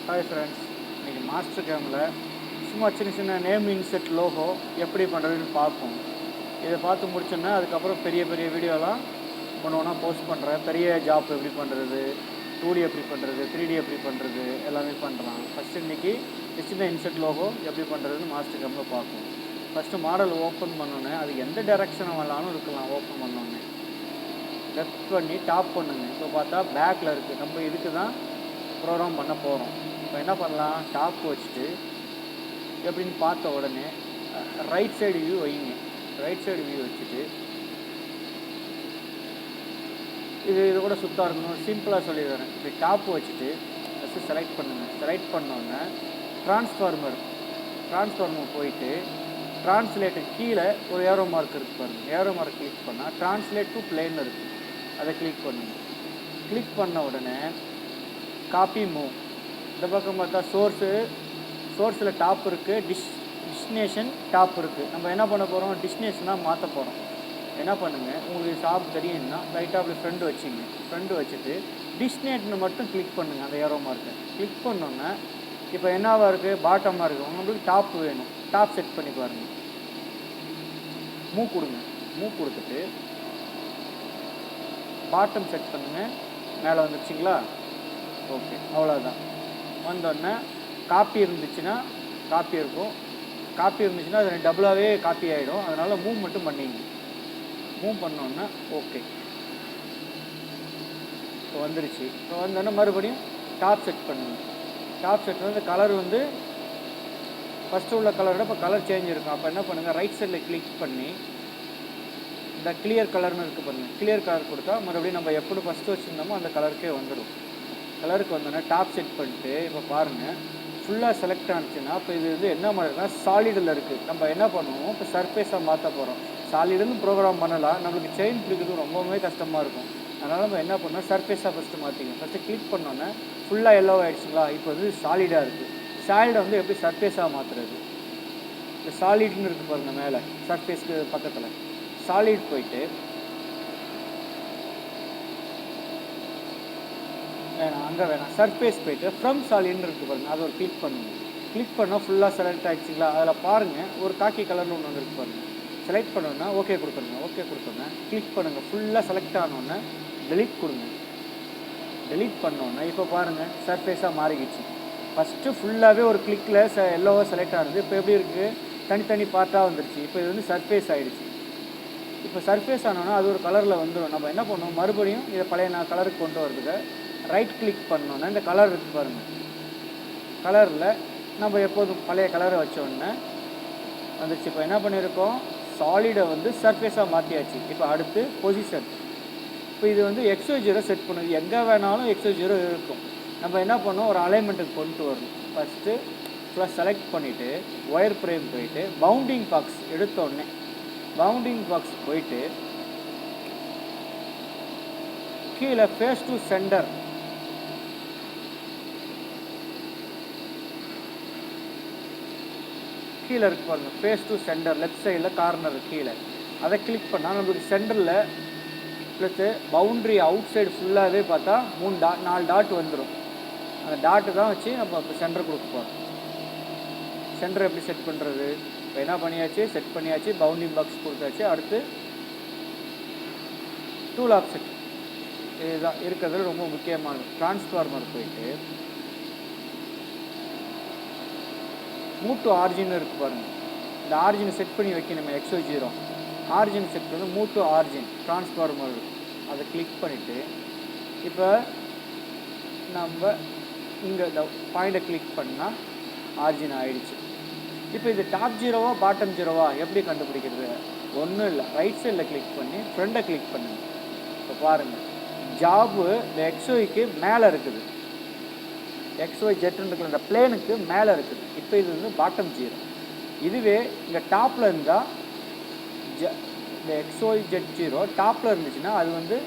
Hi friends, இன்றைக்கி master கேமில் சும்மா சின்ன சின்ன நேம் இன்செட் லோகோ எப்படி பண்ணுறதுன்னு பார்ப்போம். இதை பார்த்து முடிச்சோன்னா அதுக்கப்புறம் பெரிய பெரிய வீடியோலாம் ஒன்று ஒன்றா போஸ்ட் பண்ணுறேன். பெரிய ஜாப் எப்படி பண்ணுறது, 2D எப்படி பண்ணுறது, 3D எப்படி பண்ணுறது எல்லாமே பண்ணுறான். ஃபஸ்ட்டு இன்றைக்கி சின்ன இன்செட் லோகோ எப்படி பண்ணுறதுன்னு மாஸ்டர் கேமில் பார்ப்போம். ஃபஸ்ட்டு மாடல் ஓப்பன் பண்ணோன்னே அது எந்த டைரெக்ஷன் வேணாலும் இருக்கலாம். ஓப்பன் பண்ணோன்னே லெஃப்ட் பண்ணி டாப் பண்ணுங்க. இப்போ பார்த்தா பேக்கில் இருக்குது. நம்ம இதுக்கு தான் ப்ரோக்ராம் பண்ண போகிறோம். இப்போ என்ன பண்ணலாம், டாப் வச்சுட்டு எப்படின்னு பார்த்த உடனே ரைட் சைடு வியூ வைங்க. ரைட் சைடு வியூ வச்சுட்டு இது கூட சுத்தம் இருக்கணும், சிம்பிளாக சொல்லிடுறேன். இப்படி டாப் வச்சுட்டு ஃபஸ்ட்டு செலக்ட் பண்ணுங்கள். செலக்ட் பண்ணோன்னே ட்ரான்ஸ்ஃபார்மர் போயிட்டு ட்ரான்ஸ்லேட்டு கீழே ஒரு ஏரோ மார்க் இருக்குது பாருங்கள். ஏரோ மார்க் கிளிக் பண்ணால் ட்ரான்ஸ்லேட் டு பிளேன் இருக்குது, அதை கிளிக் பண்ணுங்கள். கிளிக் பண்ண உடனே காப்பி மூவ். இந்த பக்கம் பார்த்தா சோர்ஸில் டாப் இருக்குது, டிஸ்டினேஷன் டாப் இருக்குது. நம்ம என்ன பண்ண போகிறோம், டிஸ்டினேஷனாக மாற்ற போகிறோம். என்ன பண்ணுங்கள், உங்களுக்கு ஷாப் தெரியும்னா ரைட்டாக அப்படி ஃப்ரெண்டு வச்சுங்க. ஃப்ரெண்டு வச்சுட்டு டிஸ்டினேட்னு மட்டும் கிளிக் பண்ணுங்கள். அந்த ஏரோ மார்க்கை கிளிக் பண்ணோன்னே இப்போ என்னவாக இருக்குது, பாட்டமாக இருக்குது. உங்களுக்கு டாப் வேணும், டாப் செட் பண்ணி பாருங்கள். மூவ் கொடுங்க. மூவ் கொடுத்துட்டு பாட்டம் செட் பண்ணுங்கள். மேலே வந்துடுச்சிங்களா? ஓகே, அவ்வளோதான். வந்தோடனே காப்பி இருந்துச்சுன்னா காப்பி இருக்கும், காப்பி இருந்துச்சுன்னா அது டபுளாகவே காப்பி ஆகிடும். அதனால் மூவ் மட்டும் பண்ணிங்க. மூவ் பண்ணோன்னா ஓகே, இப்போ வந்துருச்சு. இப்போ வந்தோடனே மறுபடியும் டாப் செட் பண்ணுங்க. டாப் செட் வந்து கலர் வந்து ஃபஸ்ட்டு உள்ள கலரோட இப்போ கலர் சேஞ்ச் இருக்கும். அப்போ என்ன பண்ணுங்கள், ரைட் சைடில் கிளிக் பண்ணி இந்த கிளியர் கலர்னு இருக்குது பாருங்கள். கிளியர் கலர் கொடுத்தா மறுபடியும் நம்ம எப்படி ஃபஸ்ட்டு வச்சுருந்தோமோ அந்த கலருக்கே வந்துடும். கலருக்கு வந்தோடனே டாப் செட் பண்ணிட்டு இப்போ பாருங்கள் ஃபுல்லாக செலக்ட் ஆனிச்சுன்னா இப்போ இது வந்து என்ன மாதிரினா சாலிடில் இருக்குது. நம்ம என்ன பண்ணுவோம், இப்போ சர்ஃபேஸாக மாற்ற போகிறோம். சாலிடுன்னு ப்ரோக்ராம் பண்ணலாம், நம்மளுக்கு செயின் பிடிக்கிறது ரொம்பவே கஷ்டமாக இருக்கும். அதனால் நம்ம என்ன பண்ணோம், சர்ஃபேஸாக ஃபஸ்ட்டு மாற்றிக்கணும். ஃபஸ்ட்டு கிளிக் பண்ணோன்னே ஃபுல்லாக எல்லோ ஆகிடுச்சுங்களா? இப்போ வந்து சாலிடாக இருக்குது. சாலிடை வந்து எப்படி சர்ஃபேஸாக மாற்றுறது, இந்த சாலிட்னு இருக்குது பாருங்கள் மேலே சர்ஃபேஸ்க்கு பக்கத்தில். சாலிட் போயிட்டு வேணாம் சர்ஃபேஸ் போய்ட்டு ஃப்ரம் சாலிட்னு இருக்குது பாருங்கள், அதை ஒரு கிளிக் பண்ணுங்கள். கிளிக் பண்ணால் ஃபுல்லாக செலக்ட் ஆகிடுச்சிங்களா? அதில் பாருங்கள் ஒரு காக்கி கலர்னு ஒன்று வந்துருக்கு பாருங்கள். செலக்ட் பண்ணோன்னா ஓகே கொடுத்துருங்க. ஓகே கொடுத்தோன்னே கிளிக் பண்ணுங்கள். ஃபுல்லாக செலக்ட் ஆனோடனே டெலீட் கொடுங்க. டெலீட் பண்ணோன்னே இப்போ பாருங்கள் சர்ஃபேஸாக மாறிக்கிச்சு. ஃபஸ்ட்டு ஃபுல்லாகவே ஒரு கிளிக்கில் எல்லோவாக செலக்ட் ஆனது இப்போ எப்படி இருக்குது, தனித்தனி பார்ட்டாக வந்துருச்சு. இப்போ இது வந்து சர்ஃபேஸ் ஆகிடுச்சு. இப்போ சர்ஃபேஸ் ஆனோன்னா அது ஒரு கலரில் வந்துடும். நம்ம என்ன பண்ணுவோம், மறுபடியும் இதை பழைய கலருக்கு கொண்டு வரதுக்கு ரைட் கிளிக் பண்ணோன்னா இந்த கலர் இருக்குது பாருங்கள். கலரில் நம்ம எப்போதும் பழைய கலரை வச்சோடனே வந்துச்சு. இப்போ என்ன பண்ணியிருக்கோம், சாலிடை வந்து சர்ஃபேஸாக மாற்றியாச்சு. இப்போ அடுத்து பொசிஷன். இப்போ இது வந்து XY0 செட் பண்ணுது. எங்கே வேணாலும் XY0 இருக்கும். நம்ம என்ன பண்ணோம், ஒரு அலைன்மெண்ட்டுக்கு கொண்டு வரணும். ஃபஸ்ட்டு ஃபுல்லாக செலக்ட் பண்ணிவிட்டு ஒயர் ஃப்ரேம் போயிட்டு பவுண்டிங் பாக்ஸ் எடுத்தோடனே பவுண்டிங் பாக்ஸ் போயிட்டு கீழே ஃபேஸ் டு சென்டர் கீழே இருக்கு பாருங்கள். ஃபேஸ் டு சென்டர் லெஃப்ட் சைடில் கார்னர் கீழே அதை கிளிக் பண்ணால் நம்மளுக்கு சென்டரில் ப்ளஸ்ஸு பவுண்ட்ரி அவுட் சைடு ஃபுல்லாகவே பார்த்தா 4 டாட் வந்துடும். அந்த டாட்டு தான் வச்சு நம்ம இப்போ சென்டர் கொடுக்க போகிறோம். சென்டர் எப்படி செட் பண்ணுறது, இப்போ என்ன பண்ணியாச்சு, செட் பண்ணியாச்சு. பவுண்டிங் பாக்ஸ் கொடுத்தாச்சு. அடுத்து டூல் ஆப்ஷன் இதுதான் இருக்கிறதுல ரொம்ப முக்கியமானது. ட்ரான்ஸ்ஃபார்மர் போயிட்டு மூவ் டு ஆரிஜின் இருக்குது பாருங்கள். இந்த ஆரிஜினை செட் பண்ணி வைக்கணும். XY0 ஆரிஜின் செட் பண்ணி மூவ் டு ஆரிஜின் ட்ரான்ஸ்ஃபார்மர் அதை கிளிக் பண்ணிவிட்டு இப்போ நம்ம இங்கே இந்த பாயிண்ட்டை கிளிக் பண்ணால் ஆரிஜின் ஆகிடுச்சு. இப்போ இது டாப் 0வா பாட்டம் 0வா எப்படி கண்டுபிடிக்கிறது, ஒன்றும் இல்லை. ரைட் சைடில் கிளிக் பண்ணி ஃப்ரெண்டை கிளிக் பண்ணுங்கள். இப்போ பாருங்கள் ஜாபு இந்த XYக்கு மேலே இருக்குது. XYZ இருக்கிற பிளேனுக்கு மேலே இருக்குது. இப்போ இது வந்து பாட்டம் 0. இதுவே இங்கே டாப்பில் இருந்தால் இந்த XYZ0 டாப்பில் இருந்துச்சுன்னா அது வந்து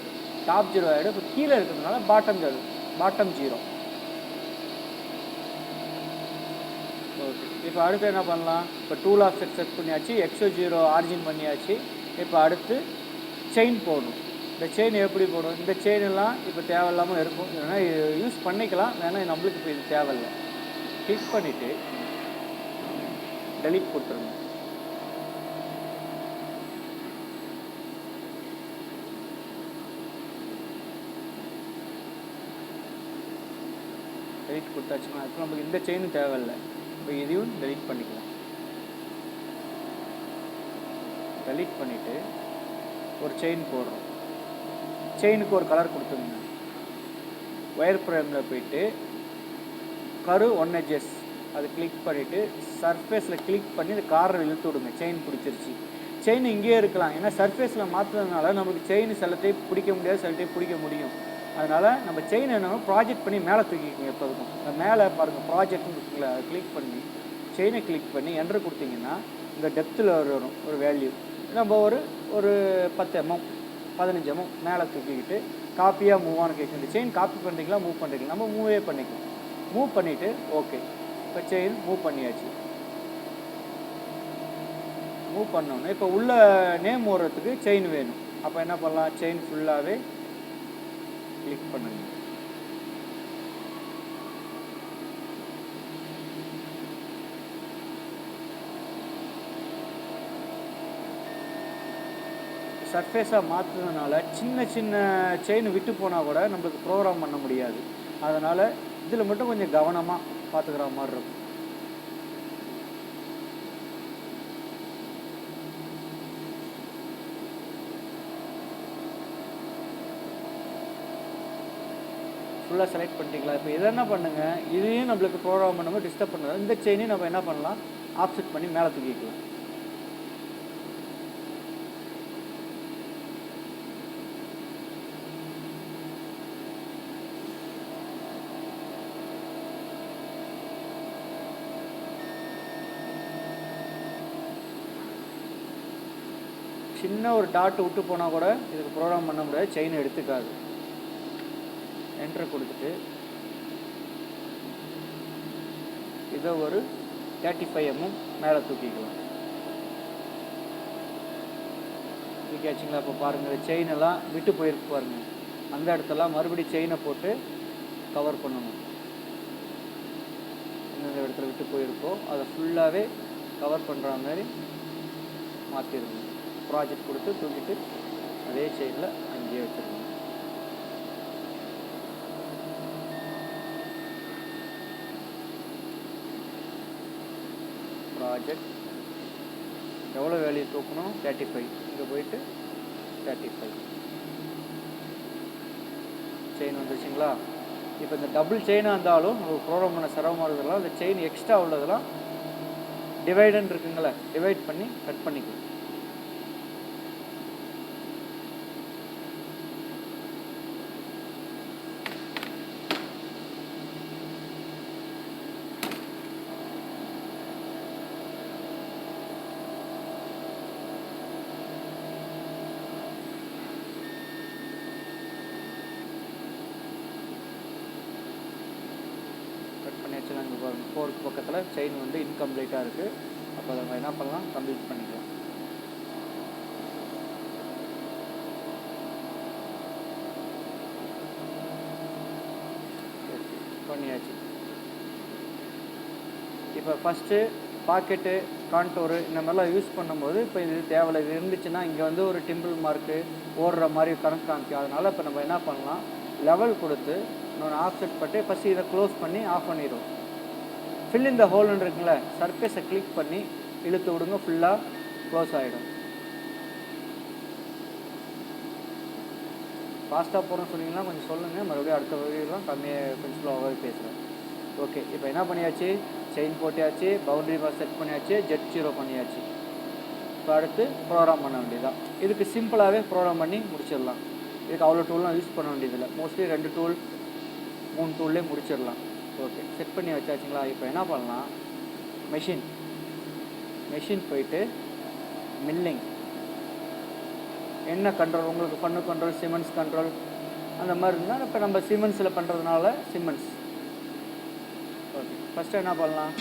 டாப் 0 ஆகிடும். இப்போ கீழே இருக்கிறதுனால பாட்டம் 0. ஓகே, இப்போ அடுத்து என்ன பண்ணலாம், இப்போ டூல் ஆஃப் செட் பண்ணியாச்சு. XY0 ஆரிஜின் பண்ணியாச்சு. இப்போ அடுத்து செயின் போடணும். இந்த செயின் எப்படி போடும், இந்த செயினெல்லாம் இப்போ தேவையில்லாமல் இருக்கும். இல்லைன்னா யூஸ் பண்ணிக்கலாம், வேணால் நம்மளுக்கு இப்போ இது தேவையில்லை. கிளிக் பண்ணிவிட்டு டெலீட் கொடுத்துருங்க. டெலீட் கொடுத்தாச்சுன்னா இப்போ நமக்கு இந்த செயினும் தேவையில்லை. இப்போ இதையும் டெலீட் பண்ணிக்கலாம். டெலீட் பண்ணிவிட்டு ஒரு செயின் போடுறோம். செயினுக்கு ஒரு கலர் கொடுத்துருங்க. ஒயர் ஃப்ரேமில் போயிட்டு கரு 1 edges அது கிளிக் பண்ணிவிட்டு சர்ஃபேஸில் கிளிக் பண்ணி இந்த கார்னர் இழுத்து விடுங்க. செயின் பிடிச்சிருச்சு. செயின் இங்கேயே இருக்கலாம். ஏன்னா சர்ஃபேஸில் மாற்றுறதுனால நமக்கு செயின் சிலத்தை பிடிக்க முடியாது, சிலத்தை பிடிக்க முடியும். அதனால் நம்ம செயின் என்ன ப்ராஜெக்ட் பண்ணி மேலே தூக்கிக்கிங்க. எப்போ இருக்கும் இந்த மேலே பாருங்கள் ப்ராஜெக்ட்னு இருக்குங்களா, அதை கிளிக் பண்ணி செயினை கிளிக் பண்ணி என்ட்ரு கொடுத்தீங்கன்னா இந்த டெப்த்தில் வரும் ஒரு வேல்யூ. நம்ம ஒரு 10 mm 15 mm மேலே தூக்கிக்கிட்டு காப்பியாக மூவான்னு கேட்குது. செயின் காப்பி பண்ணுறீங்களா மூவ் பண்ணுறீங்களா, நம்ம மூவே பண்ணிக்கலாம். மூவ் பண்ணிவிட்டு ஓகே. இப்போ செயின் மூவ் பண்ணியாச்சு. மூவ் பண்ணோன்னே இப்போ உள்ள நேம் ஓடுறதுக்கு செயின் வேணும். அப்போ என்ன பண்ணலாம், செயின் ஃபுல்லாகவே கிளிக் பண்ணுங்க. சர்ஃபேஸாக மாற்றுறதுனால சின்ன சின்ன செயின் விட்டு போனால் கூட நம்மளுக்கு ப்ரோக்ராம் பண்ண முடியாது. அதனால் இதில் மட்டும் கொஞ்சம் கவனமாக பார்த்துக்கிற மாதிரி இருக்கும். ஃபுல்லாக செலக்ட் பண்ணிட்டீங்களா? இப்போ இதை என்ன பண்ணுங்கள், இதையும் நம்மளுக்கு ப்ரோக்ராம் பண்ணும்போது டிஸ்டர்ப் பண்ணுறது. இந்த செயினையும் நம்ம என்ன பண்ணலாம், ஆஃப்செட் பண்ணி மேலே தூக்கிக்கலாம். சின்ன ஒரு டாட் விட்டு போனால் கூட இதுக்கு ப்ரோக்ராம் பண்ண முடியாது, செயின் எடுத்துக்காது. என்ட்ரு கொடுத்துட்டு இதை ஒரு 35 mm மேலே தூக்கிக்கலாம். தூக்கியாச்சுங்களா? இப்போ பாருங்கள் செயின் எல்லாம் விட்டு போயிருக்கு பாருங்கள். அந்த இடத்துலாம் மறுபடியும் செயினை போட்டு கவர் பண்ணணும். எந்தெந்த இடத்துல விட்டு போயிருக்கோ அதை ஃபுல்லாகவே கவர் பண்ணுற மாதிரி மாற்றிடணும். ப்ராஜெக்ட் கொடுத்து தூக்கிட்டு அதே செயினில் அங்கேயே வச்சுருக்கணும். ப்ராஜெக்ட் எவ்வளோ வேல்யூ தூக்கணும், 35. இங்கே போயிட்டு 35 செயின் வந்துருச்சுங்களா? இப்போ இந்த டபுள் செயினாக இருந்தாலும் ஒரு ப்ரோக்ராம் பண்ண சிரமமாக இருக்கிறதுலாம் இந்த செயின் எக்ஸ்ட்ரா உள்ளதெல்லாம் டிவைடன் இருக்குங்களே, டிவைட் பண்ணி கட் பண்ணிக்கலாம். இங்கே பாருங்கள், 4க்கு பக்கத்தில் செயின் வந்து இன்கம்ப்ளீட்டாக இருக்குது. அப்போ நம்ம என்ன பண்ணலாம், கம்ப்ளீட் பண்ணிக்கலாம். பண்ணியாச்சு. இப்போ ஃபஸ்ட்டு பாக்கெட்டு கான்டோரு இந்த மாதிரிலாம் யூஸ் பண்ணும்போது இப்போ இது தேவையில்லை. இது இருந்துச்சுன்னா இங்கே வந்து ஒரு டிம்பிள் மார்க்கு ஓடுற மாதிரி கணக்கு காமிக்கும். அதனால் இப்போ நம்ம என்ன பண்ணலாம், லெவல் கொடுத்து இன்னொன்று ஆஃப்செட் பண்ணிட்டு ஃபஸ்ட்டு இதை க்ளோஸ் பண்ணி ஆஃப் பண்ணிடுவோம். ஃபில் இந்த ஹோல்னு இருக்குங்களே, சர்ஃபேஸை கிளிக் பண்ணி இழுத்து விடுங்க, ஃபுல்லாக க்ளோஸ் ஆகிடும். ஃபாஸ்ட்டாக போகிறோன்னு சொன்னீங்கன்னா கொஞ்சம் சொல்லுங்கள், மறுபடியும் அடுத்த வகையெல்லாம் கம்மியாக கொஞ்சம் ஸ்லோவாகவே பேசுகிறேன். ஓகே, இப்போ என்ன பண்ணியாச்சு, செயின் போட்டியாச்சு, பவுண்டரி பார் செட் பண்ணியாச்சு, ஜெட் 0 பண்ணியாச்சு. இப்போ அடுத்து ப்ரோக்ராம் பண்ண வேண்டியதுதான். இதுக்கு சிம்பிளாகவே ப்ரோக்ராம் பண்ணி முடிச்சிடலாம். இதுக்கு அவ்வளோ டூல்லாம் யூஸ் பண்ண வேண்டியதில்லை. மோஸ்ட்லி 2 டூல் 3 டூல்லே முடிச்சிடலாம். ஓகே, செட் பண்ணி வச்சாச்சுங்களா? இப்போ என்ன பண்ணலாம், மெஷின் போயிட்டு மில்லிங் என்ன கண்ட்ரோல் உங்களுக்கு பண்ணு கண்ட்ரோல், சிமெண்ட்ஸ் கண்ட்ரோல் அந்த மாதிரி இருந்தால் இப்போ நம்ம சிமெண்ட்ஸில் பண்ணுறதுனால சிமெண்ட்ஸ். ஓகே, ஃபஸ்ட்டு என்ன பண்ணலாம்,